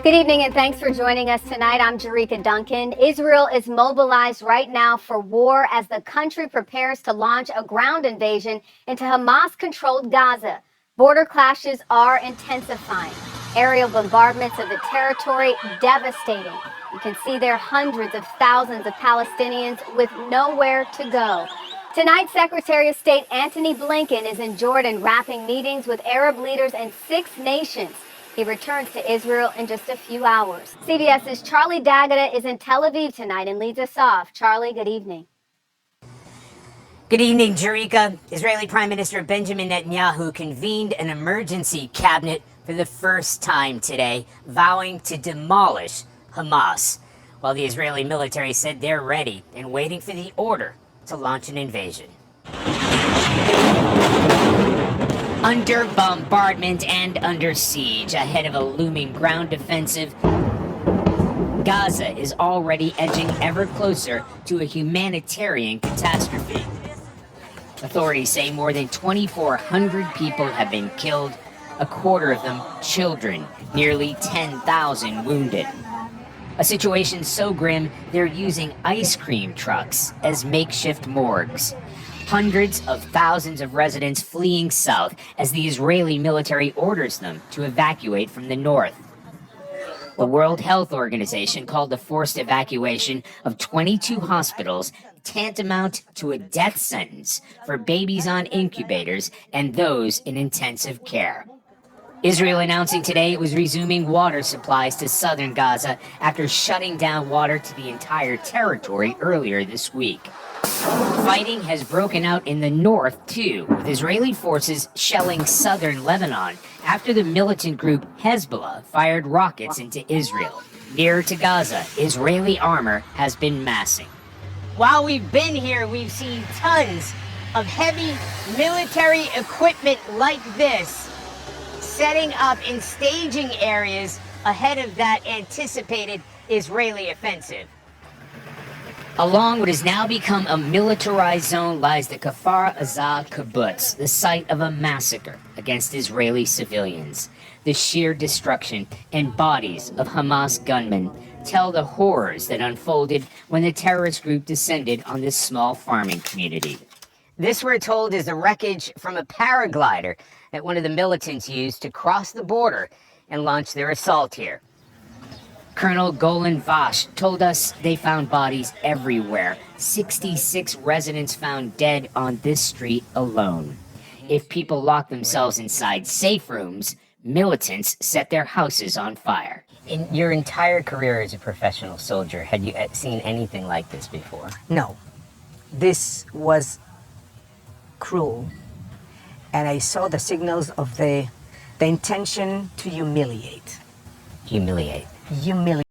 Good evening and thanks for joining us tonight. I'm Jerika Duncan. Israel is mobilized right now for war as the country prepares to launch a ground invasion into Hamas-controlled Gaza. Border clashes are intensifying. Aerial bombardments of the territory devastating. You can see there hundreds of thousands of Palestinians with nowhere to go. Tonight, Secretary of State Antony Blinken is in Jordan wrapping meetings with Arab leaders in 6 nations. He returns to Israel in just a few hours. CBS's Charlie D'Agata is in Tel Aviv tonight and leads us off. Charlie, good evening. Good evening, Jerika. Israeli Prime Minister Benjamin Netanyahu convened an emergency cabinet for the first time today, vowing to demolish Hamas, while the Israeli military said they're ready and waiting for the order to launch an invasion. Under bombardment and under siege, ahead of a looming ground offensive, Gaza is already edging ever closer to a humanitarian catastrophe. Authorities say more than 2,400 people have been killed, a quarter of them children, nearly 10,000 wounded. A situation so grim, they're using ice cream trucks as makeshift morgues. Hundreds of thousands of residents fleeing south as the Israeli military orders them to evacuate from the north. The World Health Organization called the forced evacuation of 22 hospitals tantamount to a death sentence for babies on incubators and those in intensive care. Israel announcing today it was resuming water supplies to southern Gaza after shutting down water to the entire territory earlier this week. Fighting has broken out in the north, too, with Israeli forces shelling southern Lebanon after the militant group Hezbollah fired rockets into Israel. Nearer to Gaza, Israeli armor has been massing. While we've been here, we've seen tons of heavy military equipment like this setting up in staging areas ahead of that anticipated Israeli offensive. Along what has now become a militarized zone lies the Kfar Aza kibbutz, the site of a massacre against Israeli civilians. The sheer destruction and bodies of Hamas gunmen tell the horrors that unfolded when the terrorist group descended on this small farming community. This, we're told, is the wreckage from a paraglider that one of the militants used to cross the border and launch their assault here. Colonel Golan Vash told us they found bodies everywhere. 66 residents found dead on this street alone. If people lock themselves inside safe rooms, militants set their houses on fire. In your entire career as a professional soldier, had you seen anything like this before? No. This was cruel. And I saw the signals of the intention to humiliate. Humiliate. Humiliate.